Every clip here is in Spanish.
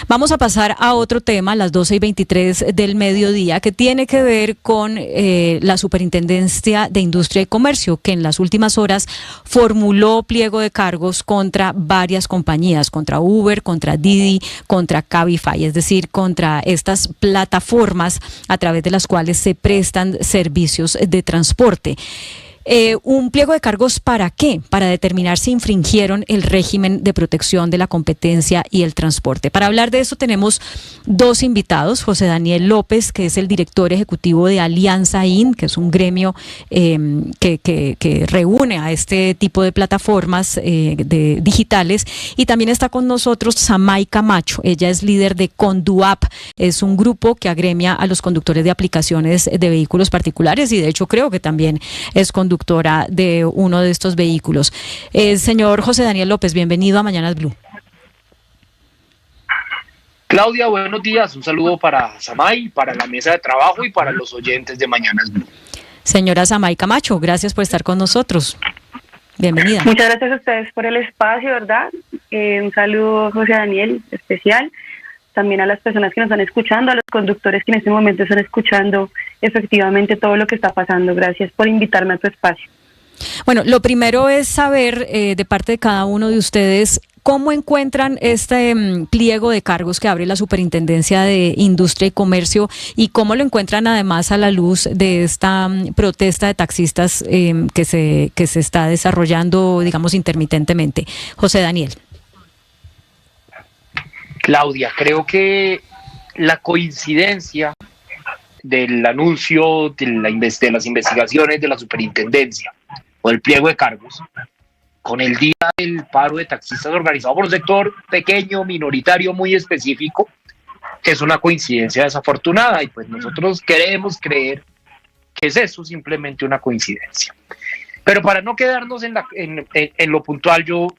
Vamos a pasar a otro tema, a las 12:23 del mediodía, que tiene que ver con la Superintendencia de Industria y Comercio, que en las últimas horas formuló pliego de cargos contra varias compañías, contra Uber, contra Didi, contra Cabify, es decir, contra estas plataformas a través de las cuales se prestan servicios de transporte. ¿Un pliego de cargos para qué? Para determinar si infringieron el régimen de protección de la competencia y el transporte. Para hablar de eso tenemos dos invitados, José Daniel López, que es el director ejecutivo de Alianza IN, que es un gremio que reúne a este tipo de plataformas digitales, y también está con nosotros Samay Camacho. Ella es líder de Conduap, es un grupo que agremia a los conductores de aplicaciones de vehículos particulares, y de hecho creo que también es conductora de uno de estos vehículos. Señor José Daniel López, bienvenido a Mañanas Blue. Claudia, buenos días. Un saludo para Samay, para la mesa de trabajo y para los oyentes de Mañanas Blue. Señora Samay Camacho, gracias por estar con nosotros. Bienvenida. Muchas gracias a ustedes por el espacio, ¿verdad? Un saludo, José Daniel, especial. También a las personas que nos están escuchando, a los conductores que en este momento están escuchando efectivamente todo lo que está pasando. Gracias por invitarme a tu espacio. Bueno, lo primero es saber de parte de cada uno de ustedes cómo encuentran este pliego de cargos que abre la Superintendencia de Industria y Comercio, y cómo lo encuentran además a la luz de esta protesta de taxistas que se está desarrollando, digamos, intermitentemente. José Daniel. Claudia, creo que la coincidencia del anuncio de las investigaciones de la superintendencia o el pliego de cargos con el día del paro de taxistas organizado por un sector pequeño, minoritario, muy específico, es una coincidencia desafortunada, y pues nosotros queremos creer que es eso, simplemente una coincidencia. Pero para no quedarnos en lo puntual, yo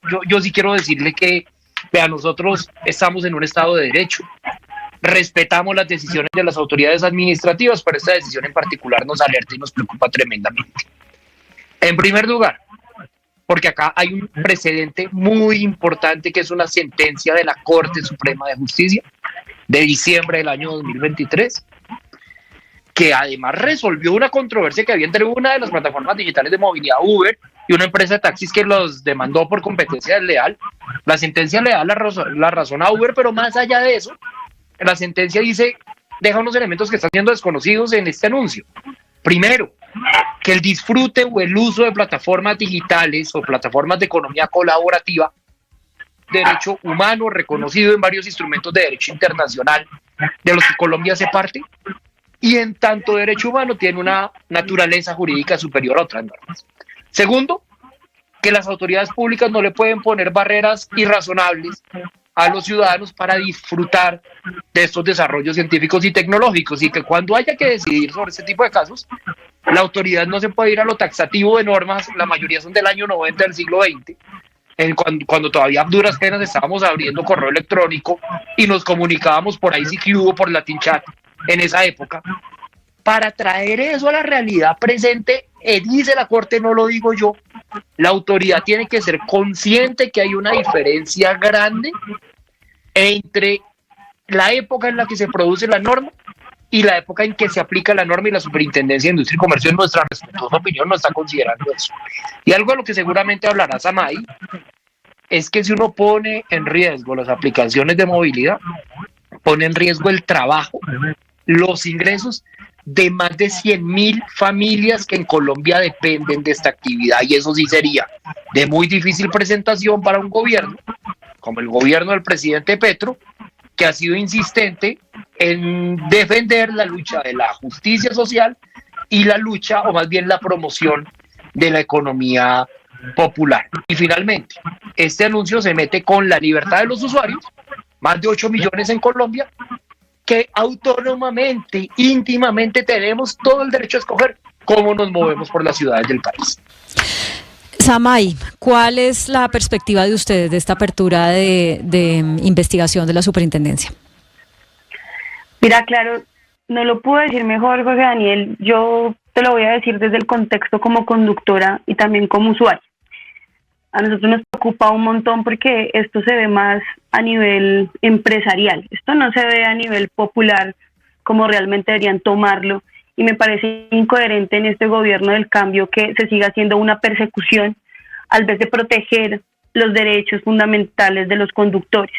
sí quiero decirle que, vea, nosotros estamos en un Estado de Derecho, respetamos las decisiones de las autoridades administrativas, pero esta decisión en particular nos alerta y nos preocupa tremendamente. En primer lugar, porque acá hay un precedente muy importante, que es una sentencia de la Corte Suprema de Justicia de diciembre del año 2023, que además resolvió una controversia que había entre una de las plataformas digitales de movilidad, Uber, y una empresa de taxis que los demandó por competencia desleal. La sentencia le da la razón a Uber, pero más allá de eso, la sentencia deja unos elementos que están siendo desconocidos en este anuncio. Primero, que el disfrute o el uso de plataformas digitales o plataformas de economía colaborativa, derecho humano reconocido en varios instrumentos de derecho internacional de los que Colombia hace parte, y en tanto derecho humano tiene una naturaleza jurídica superior a otras normas. Segundo, que las autoridades públicas no le pueden poner barreras irrazonables a los ciudadanos para disfrutar de estos desarrollos científicos y tecnológicos, y que cuando haya que decidir sobre este tipo de casos, la autoridad no se puede ir a lo taxativo de normas, la mayoría son del año 90 del siglo XX, cuando todavía a duras penas estábamos abriendo correo electrónico y nos comunicábamos por ICQ o por Latin Chat en esa época, para traer eso a la realidad presente. Dice la Corte, no lo digo yo, la autoridad tiene que ser consciente que hay una diferencia grande entre la época en la que se produce la norma y la época en que se aplica la norma, y la Superintendencia de Industria y Comercio, en nuestra respetuosa opinión, no está considerando eso. Y algo de lo que seguramente hablará Samay es que si uno pone en riesgo las aplicaciones de movilidad, pone en riesgo el trabajo, los ingresos de más de 100.000 familias que en Colombia dependen de esta actividad, y eso sí sería de muy difícil presentación para un gobierno como el gobierno del presidente Petro, que ha sido insistente en defender la lucha de la justicia social y la lucha, o más bien la promoción, de la economía popular. Y finalmente, este anuncio se mete con la libertad de los usuarios, más de 8 millones en Colombia, que autónomamente, íntimamente tenemos todo el derecho a escoger cómo nos movemos por las ciudades del país. Samay, ¿cuál es la perspectiva de ustedes de esta apertura de investigación de la superintendencia? Mira, claro, no lo puedo decir mejor, José Daniel. Yo te lo voy a decir desde el contexto como conductora y también como usuaria. a nosotros nos preocupa un montón porque esto se ve más a nivel empresarial, esto no se ve a nivel popular como realmente deberían tomarlo, y me parece incoherente en este gobierno del cambio que se siga haciendo una persecución al vez de proteger los derechos fundamentales de los conductores.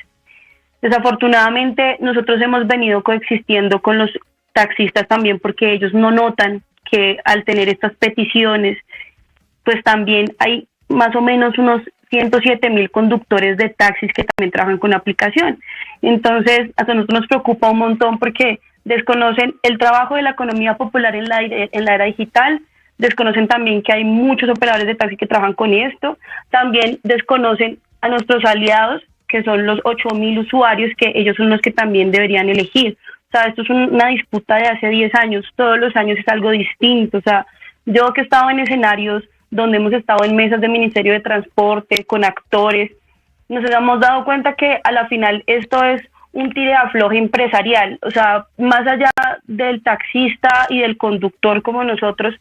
Desafortunadamente nosotros hemos venido coexistiendo con los taxistas también porque ellos no notan que al tener estas peticiones, pues también hay más o menos unos 107,000 conductores de taxis que también trabajan con aplicación. Entonces, a nosotros nos preocupa un montón porque desconocen el trabajo de la economía popular en la era digital, desconocen también que hay muchos operadores de taxi que trabajan con esto, también desconocen a nuestros aliados, que son los 8,000 usuarios, que ellos son los que también deberían elegir. O sea, esto es una disputa de hace 10 años, todos los años es algo distinto. O sea, yo que he estado en escenarios donde hemos estado en mesas del Ministerio de Transporte, con actores, nos hemos dado cuenta que a la final esto es un tire de afloje empresarial. O sea, más allá del taxista y del conductor como nosotros,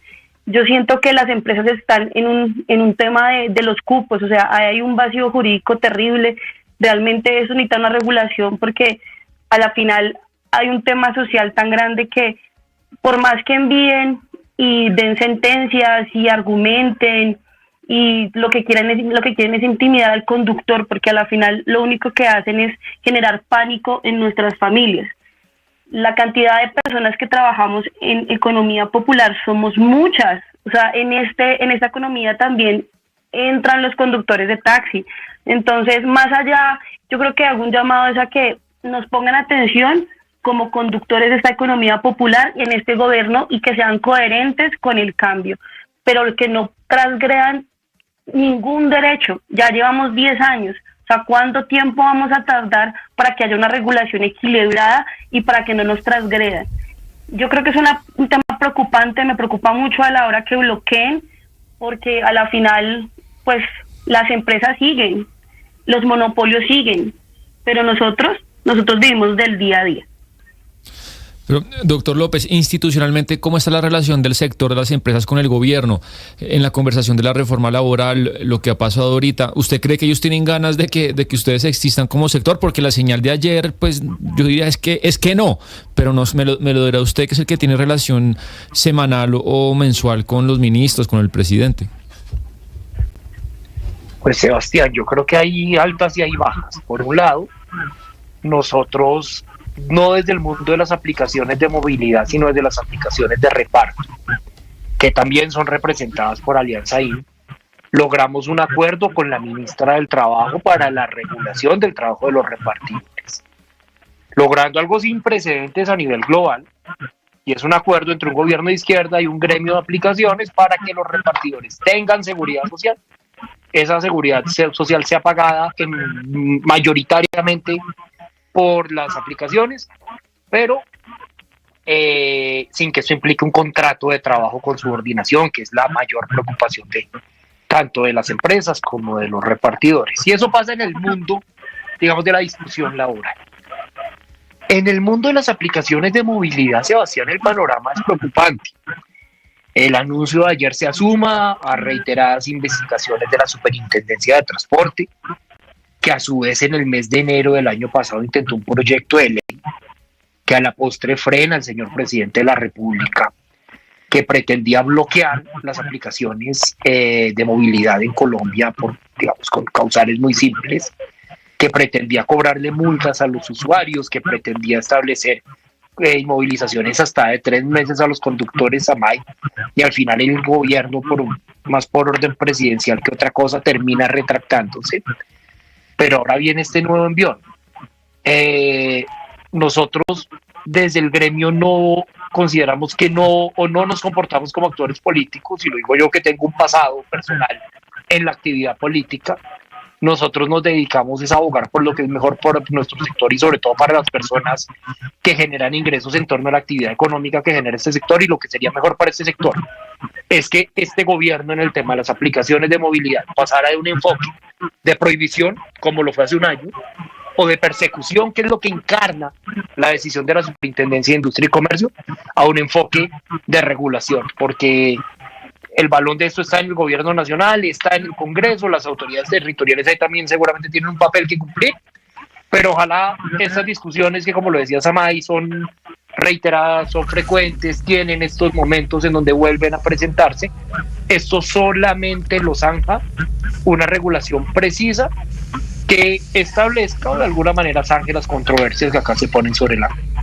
yo siento que las empresas están en un tema de los cupos. O sea, hay un vacío jurídico terrible. Realmente eso necesita una regulación porque a la final hay un tema social tan grande que por más que envíen y den sentencias y argumenten y lo que quieren es intimidar al conductor, porque a la final lo único que hacen es generar pánico en nuestras familias. La cantidad de personas que trabajamos en economía popular somos muchas. O sea, en esta economía también entran los conductores de taxi. Entonces, más allá, yo creo que hago un llamado es a que nos pongan atención como conductores de esta economía popular y en este gobierno, y que sean coherentes con el cambio, pero que no transgredan ningún derecho. Ya llevamos 10 años. O sea, ¿cuánto tiempo vamos a tardar para que haya una regulación equilibrada y para que no nos transgredan? Yo creo que es un tema preocupante, me preocupa mucho a la hora que bloqueen, porque a la final, pues, las empresas siguen, los monopolios siguen, pero nosotros vivimos del día a día. Pero, doctor López, institucionalmente, ¿cómo está la relación del sector de las empresas con el gobierno? En la conversación de la reforma laboral, lo que ha pasado ahorita, ¿usted cree que ellos tienen ganas de que ustedes existan como sector? Porque la señal de ayer, pues yo diría es que no, pero no, me lo dirá usted, que es el que tiene relación semanal o mensual con los ministros, con el presidente. Pues Sebastián, yo creo que hay altas y hay bajas. Por un lado, nosotros, no desde el mundo de las aplicaciones de movilidad, sino desde las aplicaciones de reparto, que también son representadas por Alianza IN, logramos un acuerdo con la ministra del Trabajo para la regulación del trabajo de los repartidores, logrando algo sin precedentes a nivel global, y es un acuerdo entre un gobierno de izquierda y un gremio de aplicaciones para que los repartidores tengan seguridad social. Esa seguridad social sea pagada mayoritariamente por las aplicaciones, pero sin que eso implique un contrato de trabajo con subordinación, que es la mayor preocupación tanto de las empresas como de los repartidores. Y eso pasa en el mundo, digamos, de la discusión laboral. En el mundo de las aplicaciones de movilidad, Sebastián, el panorama es preocupante. El anuncio de ayer se asuma a reiteradas investigaciones de la Superintendencia de Transporte, que a su vez en el mes de enero del año pasado intentó un proyecto de ley que a la postre frena al señor presidente de la República, que pretendía bloquear las aplicaciones de movilidad en Colombia con causales muy simples, que pretendía cobrarle multas a los usuarios, que pretendía establecer inmovilizaciones hasta de 3 meses a los conductores AMAI, y al final el gobierno, más por orden presidencial que otra cosa, termina retractándose. Pero ahora viene este nuevo envión. Nosotros desde el gremio no consideramos que no nos comportamos como actores políticos, y lo digo yo que tengo un pasado personal en la actividad política. Nosotros nos dedicamos a abogar por lo que es mejor por nuestro sector y sobre todo para las personas que generan ingresos en torno a la actividad económica que genera este sector, y lo que sería mejor para este sector es que este gobierno en el tema de las aplicaciones de movilidad pasara de un enfoque de prohibición, como lo fue hace un año, o de persecución, que es lo que encarna la decisión de la Superintendencia de Industria y Comercio, a un enfoque de regulación, porque el balón de esto está en el gobierno nacional, está en el Congreso, las autoridades territoriales ahí también seguramente tienen un papel que cumplir, pero ojalá estas discusiones que, como lo decía Samay, son reiteradas, son frecuentes, tienen estos momentos en donde vuelven a presentarse, esto solamente lo zanja una regulación precisa que establezca o de alguna manera zanje las controversias que acá se ponen sobre la mesa.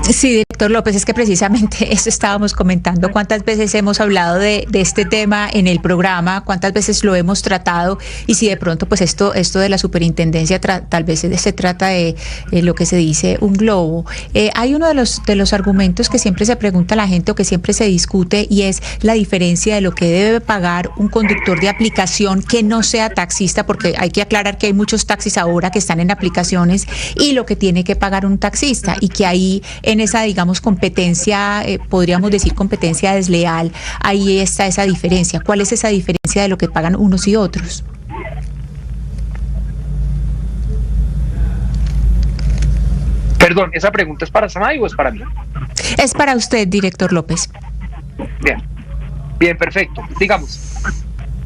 Sí, doctor López, es que precisamente eso estábamos comentando. ¿Cuántas veces hemos hablado de este tema en el programa? ¿Cuántas veces lo hemos tratado? Y si de pronto, pues esto de la superintendencia tal vez se trata de lo que se dice un globo. Hay uno de los argumentos que siempre se pregunta a la gente o que siempre se discute, y es la diferencia de lo que debe pagar un conductor de aplicación que no sea taxista, porque hay que aclarar que hay muchos taxis ahora que están en aplicaciones, y lo que tiene que pagar un taxista, y que ahí en esa, digamos, competencia, podríamos decir competencia desleal, ahí está esa diferencia. ¿Cuál es esa diferencia de lo que pagan unos y otros? Perdón, ¿esa pregunta es para Samay o es para mí? Es para usted, director López. Bien, perfecto. Digamos,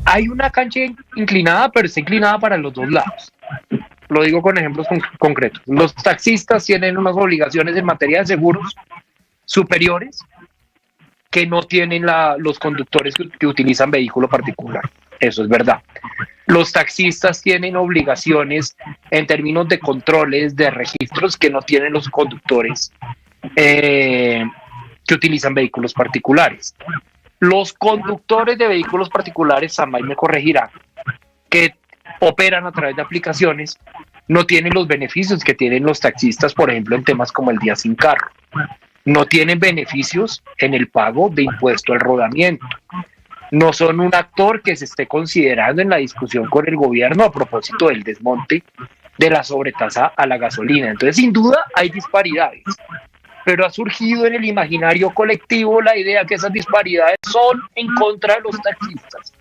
hay una cancha inclinada, pero está inclinada para los dos lados. Lo digo con ejemplos concretos. Los taxistas tienen unas obligaciones en materia de seguros superiores que no tienen los conductores que utilizan vehículo particular. Eso es verdad. Los taxistas tienen obligaciones en términos de controles, de registros, que no tienen los conductores que utilizan vehículos particulares. Los conductores de vehículos particulares, Samay me corregirá, que operan a través de aplicaciones, no tienen los beneficios que tienen los taxistas, por ejemplo, en temas como el día sin carro. No tienen beneficios en el pago de impuesto al rodamiento. No son un actor que se esté considerando en la discusión con el gobierno a propósito del desmonte de la sobretasa a la gasolina. Entonces, sin duda, hay disparidades. Pero ha surgido en el imaginario colectivo la idea que esas disparidades son en contra de los taxistas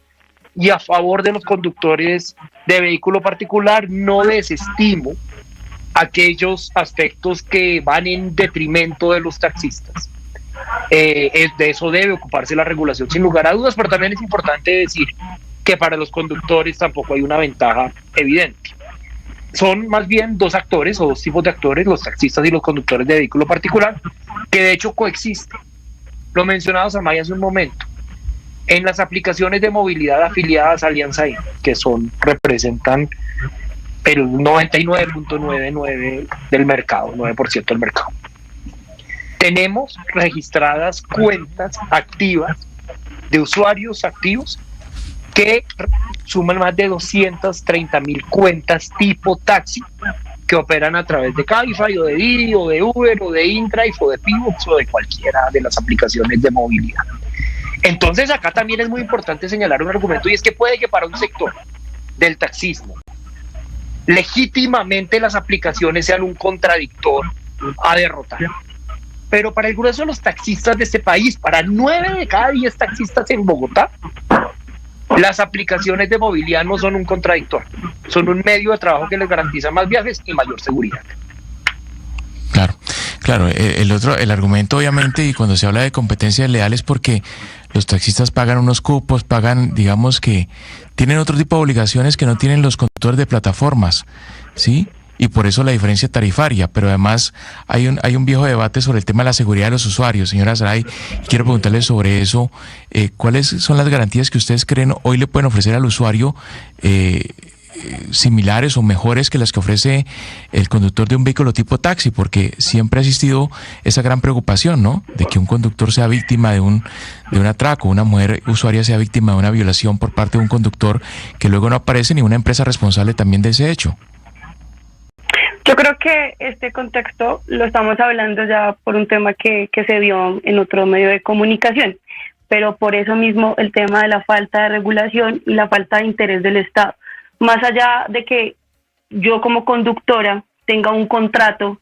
y a favor de los conductores de vehículo particular. No desestimo aquellos aspectos que van en detrimento de los taxistas. De eso debe ocuparse la regulación sin lugar a dudas, pero también es importante decir que para los conductores tampoco hay una ventaja evidente. Son más bien dos actores o dos tipos de actores, los taxistas y los conductores de vehículo particular, que de hecho coexisten. Lo mencionaba Samay hace un momento. En las aplicaciones de movilidad afiliadas a Alianza I, que representan el 99.99% del mercado, 9% del mercado. Tenemos registradas cuentas activas de usuarios activos que suman más de 230,000 cuentas tipo taxi que operan a través de Cabify o de Didi o de Uber o de InDrive o de Pivox o de cualquiera de las aplicaciones de movilidad. Entonces acá también es muy importante señalar un argumento, y es que puede que para un sector del taxismo legítimamente las aplicaciones sean un contradictor a derrotar, pero para el grueso de los taxistas de este país, para 9 de cada 10 taxistas en Bogotá, las aplicaciones de movilidad no son un contradictor, son un medio de trabajo que les garantiza más viajes y mayor seguridad. Claro, el argumento obviamente, y cuando se habla de competencia leal, es porque los taxistas pagan unos cupos, digamos que tienen otro tipo de obligaciones que no tienen los conductores de plataformas, ¿sí? Y por eso la diferencia tarifaria, pero además hay un viejo debate sobre el tema de la seguridad de los usuarios. Señora Saray, quiero preguntarle sobre eso, ¿cuáles son las garantías que ustedes creen hoy le pueden ofrecer al usuario similares o mejores que las que ofrece el conductor de un vehículo tipo taxi? Porque siempre ha existido esa gran preocupación, ¿no?, de que un conductor sea víctima de un atraco, una mujer usuaria sea víctima de una violación por parte de un conductor que luego no aparece ni una empresa responsable también de ese hecho. Yo creo que este contexto lo estamos hablando ya por un tema que se dio en otro medio de comunicación, pero por eso mismo el tema de la falta de regulación y la falta de interés del Estado. Más allá de que yo como conductora tenga un contrato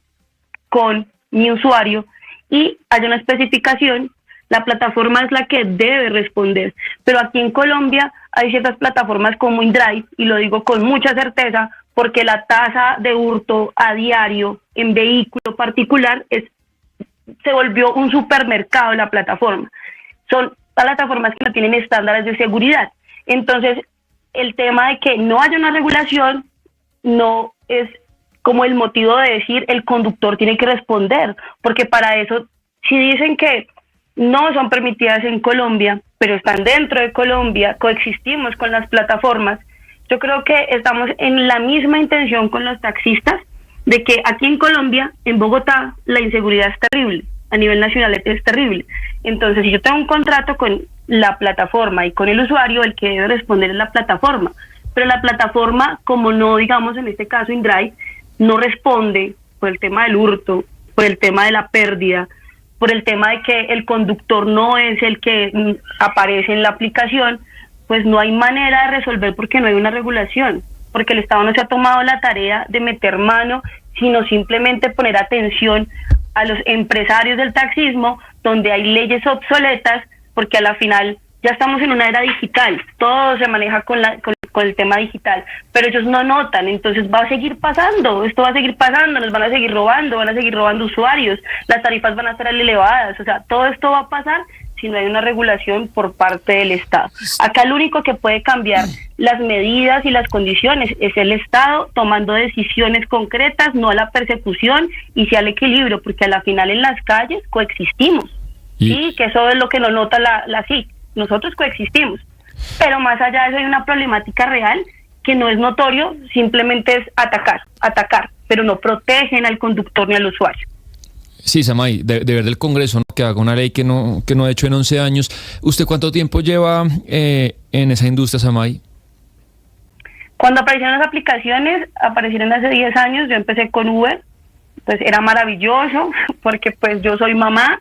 con mi usuario y haya una especificación, la plataforma es la que debe responder. Pero aquí en Colombia hay ciertas plataformas como InDrive, y lo digo con mucha certeza, porque la tasa de hurto a diario en vehículo particular se volvió un supermercado la plataforma. Son plataformas que no tienen estándares de seguridad. Entonces, el tema de que no haya una regulación no es como el motivo de decir el conductor tiene que responder, porque para eso, si dicen que no son permitidas en Colombia, pero están dentro de Colombia, coexistimos con las plataformas, yo creo que estamos en la misma intención con los taxistas, de que aquí en Colombia, en Bogotá, la inseguridad es terrible, a nivel nacional es terrible. Entonces, si yo tengo un contrato con la plataforma y con el usuario, el que debe responder es la plataforma, pero la plataforma, como no, digamos, en este caso InDrive, no responde por el tema del hurto, por el tema de la pérdida, por el tema de que el conductor no es el que aparece en la aplicación, pues no hay manera de resolver porque no hay una regulación, porque el Estado no se ha tomado la tarea de meter mano, sino simplemente poner atención a los empresarios del taxismo, donde hay leyes obsoletas, porque a la final ya estamos en una era digital, todo se maneja con el tema digital, pero ellos no notan, entonces va a seguir pasando, esto va a seguir pasando, nos van a seguir robando usuarios, las tarifas van a estar elevadas, o sea, todo esto va a pasar si no hay una regulación por parte del Estado. Acá el único que puede cambiar las medidas y las condiciones es el Estado tomando decisiones concretas, no a la persecución y sí al equilibrio, porque a la final en las calles coexistimos, sí, que eso es lo que nos nota la SIC, nosotros coexistimos, pero más allá de eso hay una problemática real que no es notorio, simplemente es atacar, pero no protegen al conductor ni al usuario. Sí, Samay, de ver del Congreso, ¿no?, que haga una ley que no ha hecho en 11 años. ¿Usted cuánto tiempo lleva en esa industria, Samay? Cuando aparecieron las aplicaciones, aparecieron hace 10 años, yo empecé con Uber, pues era maravilloso, porque pues yo soy mamá,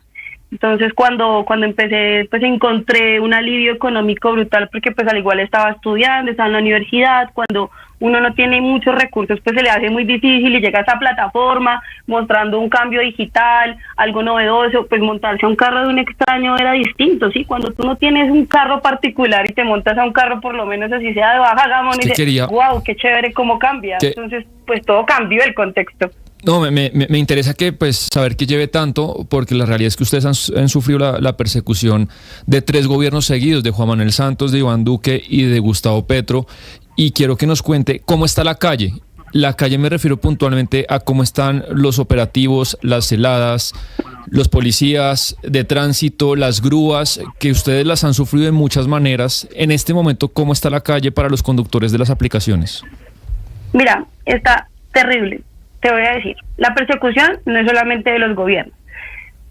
entonces cuando empecé, pues encontré un alivio económico brutal, porque pues al igual estaba estudiando, estaba en la universidad, cuando uno no tiene muchos recursos, pues se le hace muy difícil y llega a esa plataforma mostrando un cambio digital, algo novedoso, pues montarse a un carro de un extraño era distinto, ¿sí? Cuando tú no tienes un carro particular y te montas a un carro por lo menos así sea de baja gama, y dices, wow, qué chévere cómo cambia. Entonces, pues todo cambió el contexto. No, me interesa que pues saber que lleve tanto, porque la realidad es que ustedes han sufrido la persecución de 3 gobiernos seguidos, de Juan Manuel Santos, de Iván Duque y de Gustavo Petro, y quiero que nos cuente cómo está la calle. La calle me refiero puntualmente a cómo están los operativos, las celadas, los policías de tránsito, las grúas, que ustedes las han sufrido de muchas maneras. En este momento, ¿cómo está la calle para los conductores de las aplicaciones? Mira, está terrible. Te voy a decir, la persecución no es solamente de los gobiernos,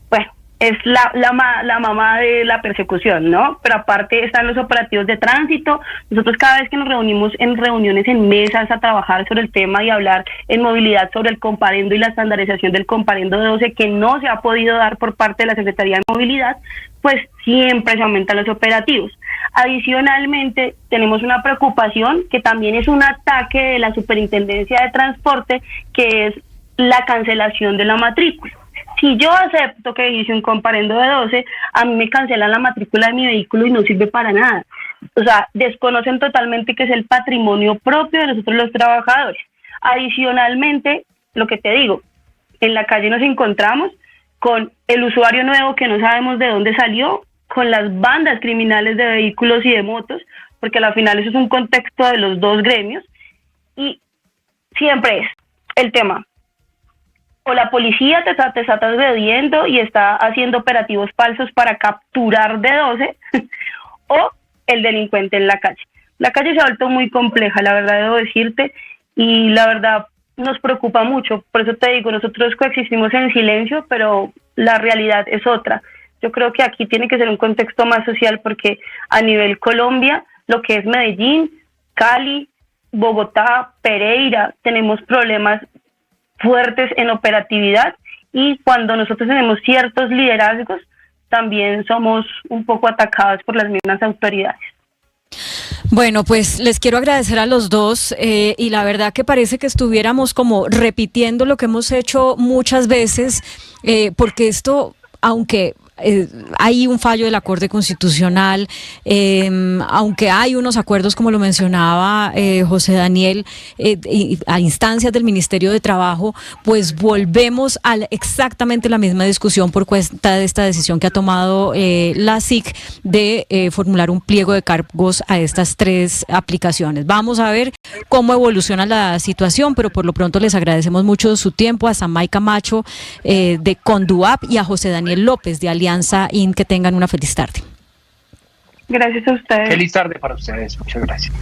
bueno, es la mamá de la persecución, ¿no? Pero aparte están los operativos de tránsito. Nosotros cada vez que nos reunimos en reuniones, en mesas a trabajar sobre el tema y hablar en movilidad sobre el comparendo y la estandarización del comparendo de 12 que no se ha podido dar por parte de la Secretaría de Movilidad, pues siempre se aumentan los operativos. Adicionalmente, tenemos una preocupación que también es un ataque de la Superintendencia de Transporte, que es la cancelación de la matrícula. Si yo acepto que hice un comparendo de 12, a mí me cancelan la matrícula de mi vehículo y no sirve para nada. O sea, desconocen totalmente que es el patrimonio propio de nosotros los trabajadores. Adicionalmente, lo que te digo, en la calle nos encontramos con el usuario nuevo que no sabemos de dónde salió, con las bandas criminales de vehículos y de motos, porque al final eso es un contexto de los dos gremios, y siempre es el tema. O la policía te está transgrediendo y está haciendo operativos falsos para capturar de 12, o el delincuente en la calle. La calle se ha vuelto muy compleja, la verdad debo decirte, y la verdad nos preocupa mucho. Por eso te digo, nosotros coexistimos en silencio, pero la realidad es otra. Yo creo que aquí tiene que ser un contexto más social, porque a nivel Colombia, lo que es Medellín, Cali, Bogotá, Pereira, tenemos problemas fuertes en operatividad, y cuando nosotros tenemos ciertos liderazgos, también somos un poco atacados por las mismas autoridades. Bueno, pues les quiero agradecer a los dos, y la verdad que parece que estuviéramos como repitiendo lo que hemos hecho muchas veces, porque esto, aunque hay un fallo de la Corte Constitucional, aunque hay unos acuerdos, como lo mencionaba José Daniel, a instancias del Ministerio de Trabajo, pues volvemos a exactamente la misma discusión por cuenta de esta decisión que ha tomado la SIC de formular un pliego de cargos a estas 3 aplicaciones. Vamos a ver cómo evoluciona la situación, pero por lo pronto les agradecemos mucho su tiempo a Samay Camacho de Conduap y a José Daniel López de Alianza IN. Que tengan una feliz tarde. Gracias a ustedes. Feliz tarde para ustedes. Muchas gracias.